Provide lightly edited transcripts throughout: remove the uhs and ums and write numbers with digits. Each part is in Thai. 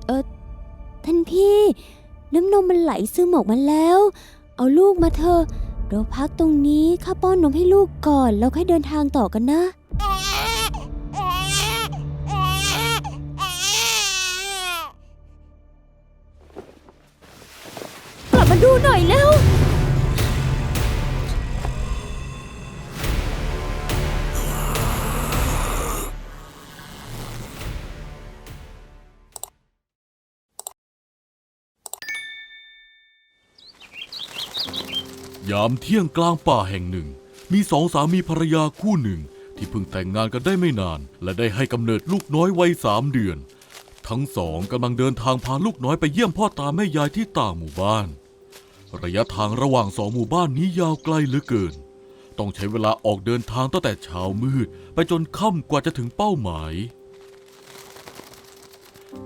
เออท่านพี่น้ำนมมันไหลซึมออกมาแล้วเอาลูกมาเถอะเราพักตรงนี้ข้าป้อนนมให้ลูกก่อนแล้วค่อยเดินทางต่อกันนะกลับมาดูหน่อยแล้วยามเที่ยงกลางป่าแห่งหนึ่งมีสองสามีภรรยาคู่หนึ่งที่เพิ่งแต่งงานกันได้ไม่นานและได้ให้กำเนิดลูกน้อยวัย3 เดือนทั้งสองกำลังเดินทางพาลูกน้อยไปเยี่ยมพ่อตาแม่ยายที่ต่างหมู่บ้านระยะทางระหว่าง2 หมู่บ้านนี้ยาวไกลเหลือเกินต้องใช้เวลาออกเดินทางตั้งแต่เช้ามืดไปจนค่ำกว่าจะถึงเป้าหมาย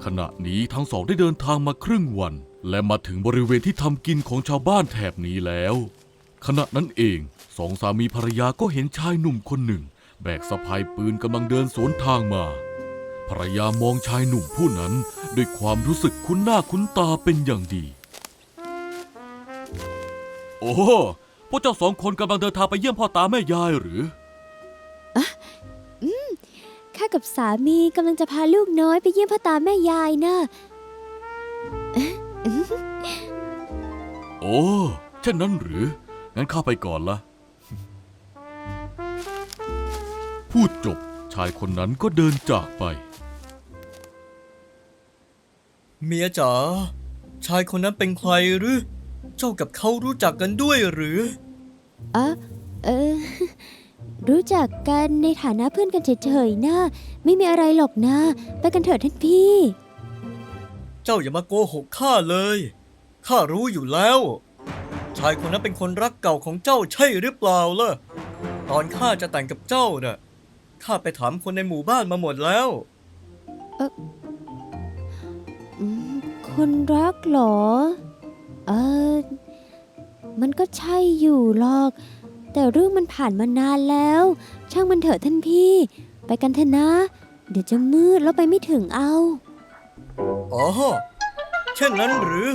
ขณะนี้ทั้งสองได้เดินทางมาครึ่งวันและมาถึงบริเวณที่ทำกินของชาวบ้านแถบนี้แล้วขณะนั้นเองสองสามีภรรยาก็เห็นชายหนุ่มคนหนึ่งแบกสะพายปืนกำลังเดินสวนทางมาภรรยามองชายหนุ่มผู้นั้นด้วยความรู้สึกคุ้นหน้าคุ้นตาเป็นอย่างดีโอ้พวกเจ้าสองคนกำลังเดินทางไปเยี่ยมพ่อตาแม่ยายหรือข้ากับสามีกำลังจะพาลูกน้อยไปเยี่ยมพ่อตาแม่ยายนะโอ้เช่นนั้นหรืองั้นข้าไปก่อนละพูดจบชายคนนั้นก็เดินจากไปเมียจ๋าชายคนนั้นเป็นใครหรือเจ้ากับเขารู้จักกันด้วยหรือเออรู้จักกันในฐานะเพื่อนกันเฉยๆนะไม่มีอะไรหรอกนะไปกันเถิดท่านพี่เจ้าอย่ามาโกหกข้าเลยข้ารู้อยู่แล้วชายคนนั้นเป็นคนรักเก่าของเจ้าใช่หรือเปล่าล่ะตอนข้าจะแต่งกับเจ้าน่ะข้าไปถามคนในหมู่บ้านมาหมดแล้วคนรักเหรอมันก็ใช่อยู่หรอกแต่เรื่องมันผ่านมานานแล้วช่างมันเถอะท่านพี่ไปกันเถอะนะเดี๋ยวจะมืดแล้วไปไม่ถึงเอาอ๋อเช่นนั้นหรือ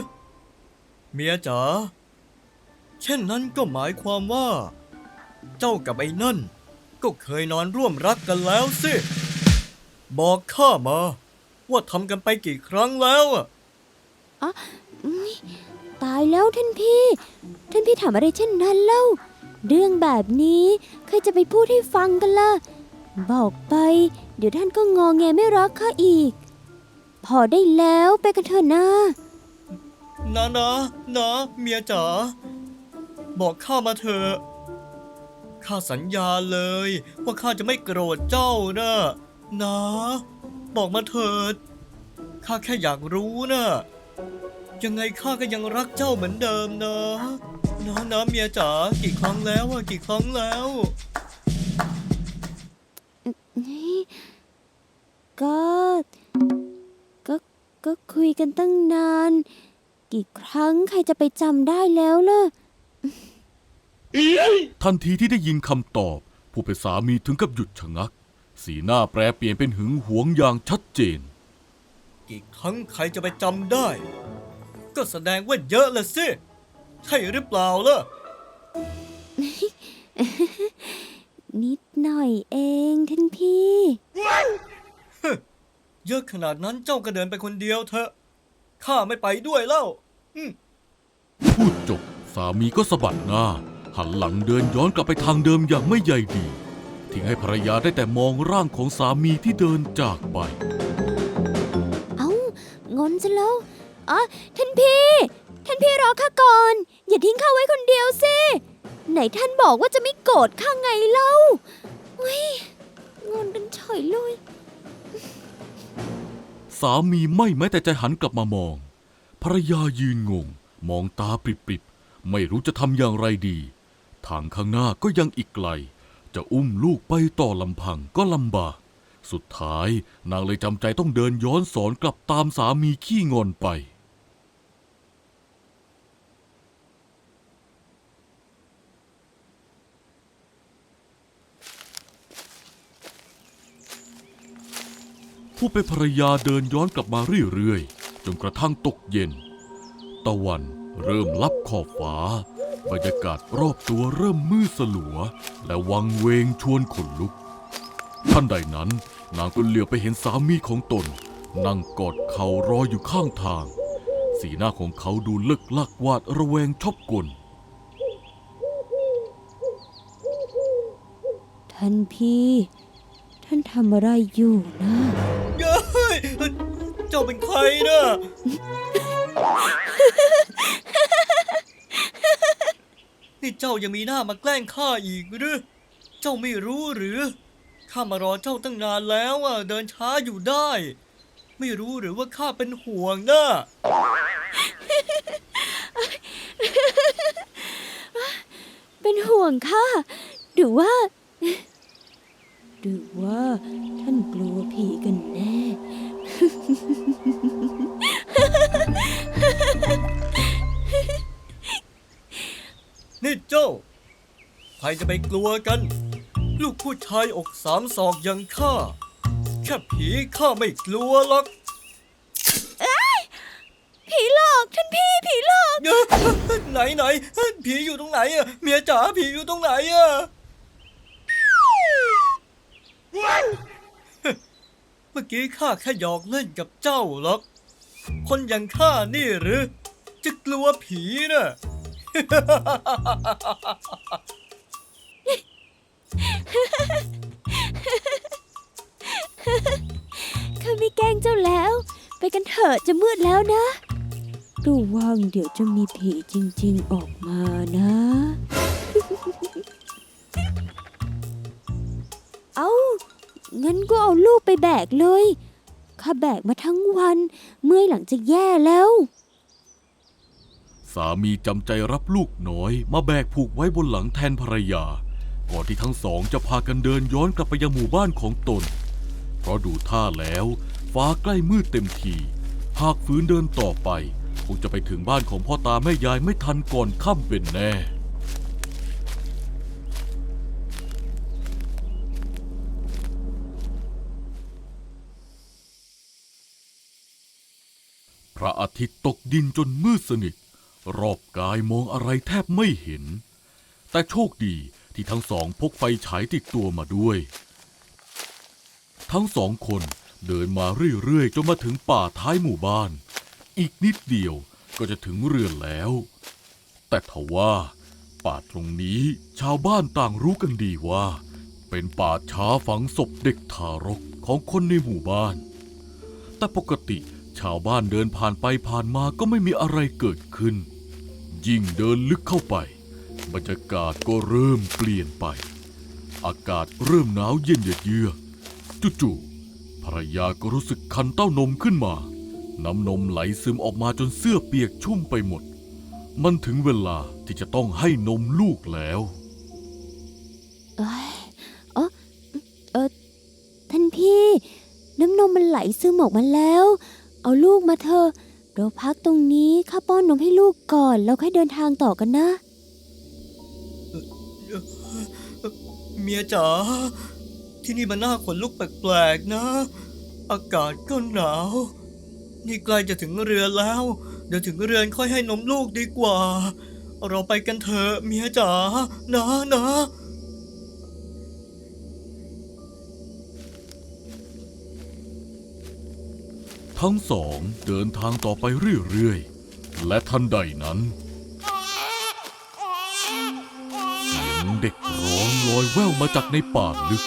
เมียจ๋าเช่นนั้นก็หมายความว่าเจ้ากับไอ้นั่นก็เคยนอนร่วมรักกันแล้วสิบอกข้ามาว่าทำกันไปกี่ครั้งแล้วตายแล้วท่านพี่ถามอะไรเช่นนั้นเล่าเรื่องแบบนี้ใครจะไปพูดให้ฟังกันล่ะบอกไปเดี๋ยวท่านก็งอแงไม่รักข้าอีกพอได้แล้วไปกันเถอะนะเมียจ๋าบอกข้ามาเถอะข้าสัญญาเลยว่าข้าจะไม่โกรธเจ้านะบอกมาเถิดข้าแค่อยากรู้นะยังไงข้าก็ยังรักเจ้าเหมือนเดิมนะเมียจ๋ากี่ครั้งแล้วกี่ครั้งแล้วก็ก็คุยกันตั้งนานกี่ครั้งใครจะไปจำได้แล้วล่ะทันทีที่ได้ยินคำตอบผู้เป็นสามีถึงกับหยุดชะงักสีหน้าแปรเปลี่ยนเป็นหึงหวงอย่างชัดเจนกี่ครั้งใครจะไปจำได้ก็แสดงว่าเยอะละสิใช่หรือเปล่าล่ะ นิดหน่อยเองท่านพี่เยอะขนาดนั้นเจ้าก็เดินไปคนเดียวเถอะข้าไม่ไปด้วยแล้วพูดจบสามีก็สะบัดหน้าหันหลังเดินย้อนกลับไปทางเดิมอย่างไม่ใยดีทิ้งให้ภรรยาได้แต่มองร่างของสามีที่เดินจากไปงอนซะแล้วท่านพี่รอข้าก่อนอย่าทิ้งข้าไว้คนเดียวสิไหนท่านบอกว่าจะไม่โกรธข้าไงเล่าเฮ้ยงอนกันเฉยเลยสามีไม่แม้แต่จะหันกลับมามองภรรยายืนงงมองตาปริบๆไม่รู้จะทำอย่างไรดีทางข้างหน้าก็ยังอีกไกลจะอุ้มลูกไปต่อลำพังก็ลำบากสุดท้ายนางเลยจำใจต้องเดินย้อนสอนกลับตามสามีขี้งอนไปผู้เป็นภรรยาเดินย้อนกลับมาเรื่อยๆ จนกระทั่งตกเย็น ตะวันเริ่มลับขอบฟ้าบรรยากาศรอบตัวเริ่มมืดสลัวและวังเวงชวนขนลุกทันใดนั้นนางก็เหลียวไปเห็นสามีของตนนั่งกอดเข่ารออยู่ข้างทางสีหน้าของเขาดูเลิกลักหวาดระแวงชอบกล ท่านพี่ ท่านทำอะไรอยู่นะ เฮ้ยเจ้าเป็นใครนะ นี่เจ้ายังมีหน้ามาแกล้งข้าอีกหรือเจ้าไม่รู้หรือข้ามารอเจ้าตั้งนานแล้วเดินช้าอยู่ได้ ไม่รู้หรือว่าข้าเป็นห่วงนะ เป็นห่วงค่ะหรือว่าท่านกลัวผีกันแน่ นี่เจ้าใครจะไปกลัวกัน ลูกผู้ชายอกสามศอกอย่างข้าแค่ผีข้าไม่กลัวหรอก ผีหลอกท่านพี่ผีหลอก ไหนผีอยู่ตรงไหนเมียจ๋าผีอยู่ตรงไหนเมื่อกี้ข้าแค่หยอกเล่นกับเจ้าหรอกคนอย่างข้านี่หรือจะกลัวผีน่ะ ข้าไม่แกล้งเจ้าแล้ว ไปกันเถอะจะมืดแล้วนะระวังเดี๋ยวจะมีผีจริงๆออกมานะ เอางั้นก็เอาลูกไปแบกเลยข้าแบกมาทั้งวันเมื่อยหลังจะแย่แล้ว สามีจำใจรับลูกน้อยมาแบกผูกไว้บนหลังแทนภรรยาก่อนที่ทั้งสองจะพากันเดินย้อนกลับไปยังหมู่บ้านของตนเพราะดูท่าแล้วฟ้าใกล้มืดเต็มทีหากฝืนเดินต่อไปคงจะไปถึงบ้านของพ่อตาแม่ยายไม่ทันก่อนค่ำเป็นแน่พระอาทิตย์ตกดินจนมืดสนิทรอบกายมองอะไรแทบไม่เห็นแต่โชคดีที่ทั้งสองพกไฟฉายติดตัวมาด้วยทั้งสองคนเดินมาเรื่อยๆจนมาถึงป่าท้ายหมู่บ้านอีกนิดเดียวก็จะถึงเรือนแล้วแต่ทว่าป่าตรงนี้ชาวบ้านต่างรู้กันดีว่าเป็นป่าช้าฝังศพเด็กทารกของคนในหมู่บ้านแต่ปกติชาวบ้านเดินผ่านไปผ่านมาก็ไม่มีอะไรเกิดขึ้นยิ่งเดินลึกเข้าไปบรรยากาศก็เริ่มเปลี่ยนไปอากาศเริ่มหนาวเย็นเยือกจู่ๆภรรยาก็รู้สึกคันเต้านมขึ้นมาน้ำนมไหลซึมออกมาจนเสื้อเปียกชุ่มไปหมดมันถึงเวลาที่จะต้องให้นมลูกแล้ว ท่านพี่น้ำนมมันไหลซึมออกมาแล้วเอาลูกมาเถอะเราพักตรงนี้ข้าป้อนนมให้ลูกก่อนแล้วค่อยเดินทางต่อกันนะ เมียจ๋าที่นี่มันน่าขนลุกแปลกๆนะอากาศก็หนาวนี่ใกล้จะถึงเรือนแล้วเดี๋ยวถึงเรือนค่อยให้นมลูกดีกว่าเราไปกันเถอะเมียจ๋านะ ทั้งสองเดินทางต่อไปเรื่อยๆและทันใดนั้นเสียงเด็กร้องลอยแว่วมาจากในป่าลึก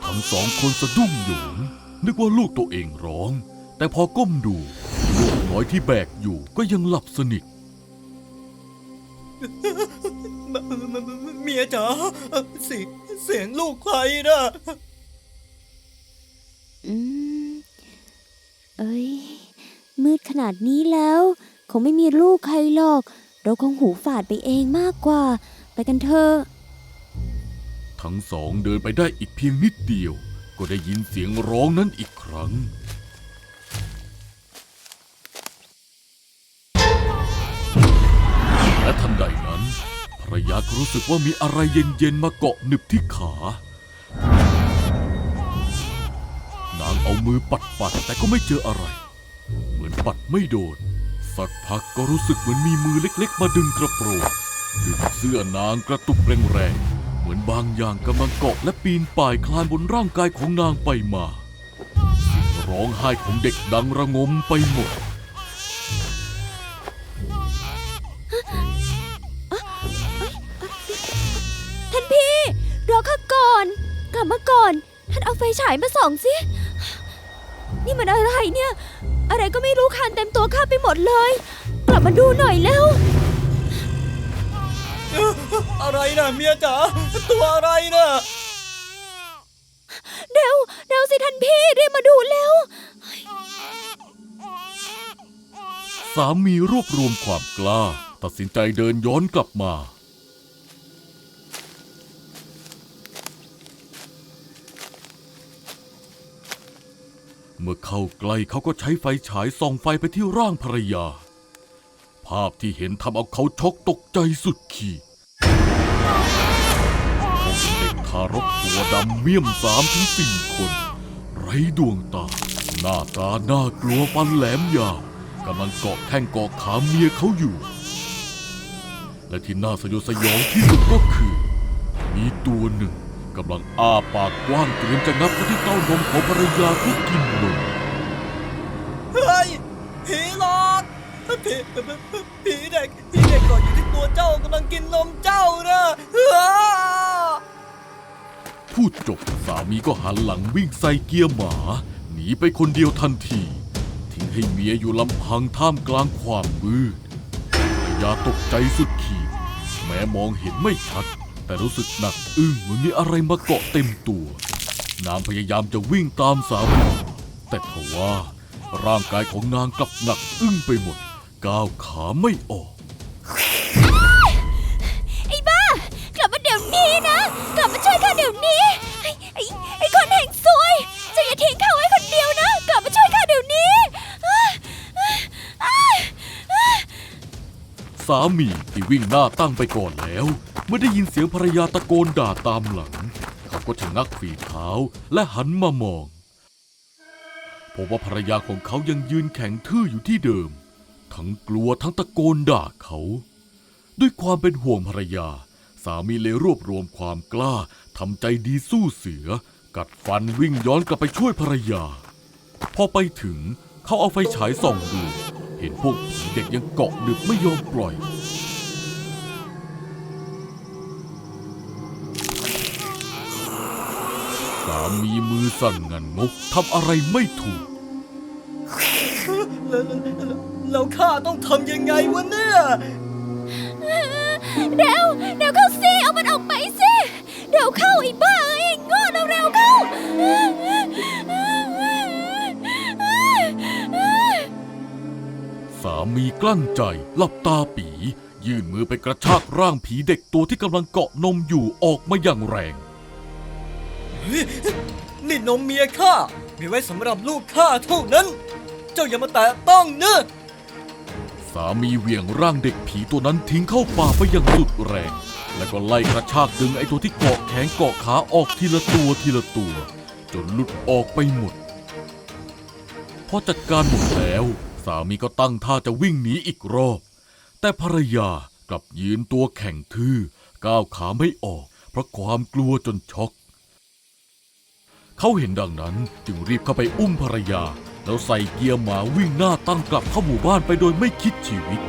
ทั้งสองคนสะดุ้งโหยงนึกว่าลูกตัวเองร้องแต่พอก้มดูลูกน้อยที่แบกอยู่ก็ยังหลับสนิท เมียจ๋าเสียงลูกใครนะ มืดขนาดนี้แล้วคงไม่มีลูกใครหรอกเราคงหูฝาดไปเองมากกว่าไปกันเถอะ ทั้งสองเดินไปได้อีกเพียงนิดเดียวก็ได้ยินเสียงร้องนั้นอีกครั้งและทันใดนั้นภรรยาก็รู้สึกว่ามีอะไรเย็นๆมาเกาะหนึบที่ขานางเอา เอามือปัดแต่ก็ไม่เจออะไร เหมือนปัดไม่โดนสักพักก็รู้สึกเหมือนมีมือเล็กๆมาดึงกระโปรงดึงเสื้อนางกระตุกแรงๆเหมือนบางอย่างกำลังเกาะและปีนป่ายคลานบนร่างกายของนางไปมาเสียงร้องไห้ของเด็กดังระงมไปหมด ท่านพี่รอข้าก่อน กลับมาก่อน ท่านเอาไฟฉายมาส่องสิ นี่มันอะไรเนี่ย อะไรก็ไม่รู้คันเต็มตัวข้าไปหมดเลย กลับมาดูหน่อยแล้ว อะไรนะเมียจ๋าตัวอะไรนะ เร็วเร็วสิท่านพี่รีบมาดูเร็ว สามีรวบรวมความกล้าตัดสินใจเดินย้อนกลับมา เมื่อเข้าใกล้เขาก็ใช้ไฟฉายส่องไฟไปที่ร่างภรรยา ภาพที่เห็นทำเอาเขาช็อกตกใจสุดขีดพบเด็กทารกตัวดำเมี่ยม3-4 คนไร้ดวงตา หน้าตาน่ากลัวฟันแหลมยาวกำลังเกาะแข้งเกาะขาเมียเขาอยู่ และที่น่าสยดสยองที่สุดก็คือ มีตัวหนึ่งกำลังอ้าปากกว้างเตรียมจะงับไปที่เต้านมของภรรยาที่กินนม เฮ้ยผีหลอกผีเด็กเกาะอยู่ที่ตัวเจ้ากำลังกินนมเจ้านะอ้า พูดจบสามีก็หันหลังวิ่งใส่เกียร์หมาหนีไปคนเดียวทันทีทิ้งให้เมียอยู่ลำพังท่ามกลางความมืดภรรยาตกใจสุดขีดแม้มองเห็นไม่ชัดแต่รู้สึกหนักอึ้งเหมือนมีอะไรมาเกาะเต็มตัวนางพยายามจะวิ่งตามสามีแต่ทว่าร่างกายของนางกลับหนักอึ้งไปหมดก้าวขาไม่ออก ไอ้บ้า กลับมาเดี๋ยวนี้นะ กลับมาช่วยข้าเดี๋ยวนี้ไอ้คนแห่งซวยเจะอย่าทิ้งข้าไว้คนเดียวนะ กลับมาช่วยข้าเดี๋ยวนี้ สามีที่วิ่งหน้าตั้งไปก่อนแล้วเมื่อได้ยินเสียงภรรยาตะโกนด่าตามหลังเขาก็ชะงักฝีเท้าและหันมามองพบว่าภรรยาของเขายังยืนแข็งทื่ออยู่ที่เดิมทั้งกลัวทั้งตะโกนด่าเขาด้วยความเป็นห่วงภรรยาสามีเลยรวบรวมความกล้าทำใจดีสู้เสือกัดฟันวิ่งย้อนกลับไปช่วยภรรยาพอไปถึงเขาเอาไฟฉายส่องดูเห็นพวกผีเด็กยังเกาะดึกไม่ยอมปล่อยสามีมือสั่นงันงกทำอะไรไม่ถูก แล้วข้าต้องทำยังไงวะเนี่ย เร็วเข้าสิเอามันออกไปสิเร็วเข้าไอ้บ้าไอ้โง่เร็วเข้า สามีกลั้นใจหลับตาปียื่นมือไปกระชากร่างผีเด็กตัวที่กำลังเกาะนมอยู่ออกมาอย่างแรง นี่นมเมียข้ามีไว้สำหรับลูกข้าเท่านั้น เจ้าอย่ามาแตะต้องนะ สามีเหวี่ยงร่างเด็กผีตัวนั้นทิ้งเข้าป่าไปอย่างสุดแรง แล้วก็ไล่กระชากดึงไอ้ตัวที่เกาะแขนเกาะขาออกทีละตัวจนหลุดออกไปหมดพอจัดการหมดแล้วสามีก็ตั้งท่าจะวิ่งหนีอีกรอบแต่ภรรยากลับยืนตัวแข็งทื่อก้าวขาไม่ออกเพราะความกลัวจนช็อกเขาเห็นดังนั้นจึงรีบเข้าไปอุ้มภรรยาแล้วใส่เกียร์หมาวิ่งหน้าตั้งกลับเข้าหมู่บ้านไปโดยไม่คิดชีวิต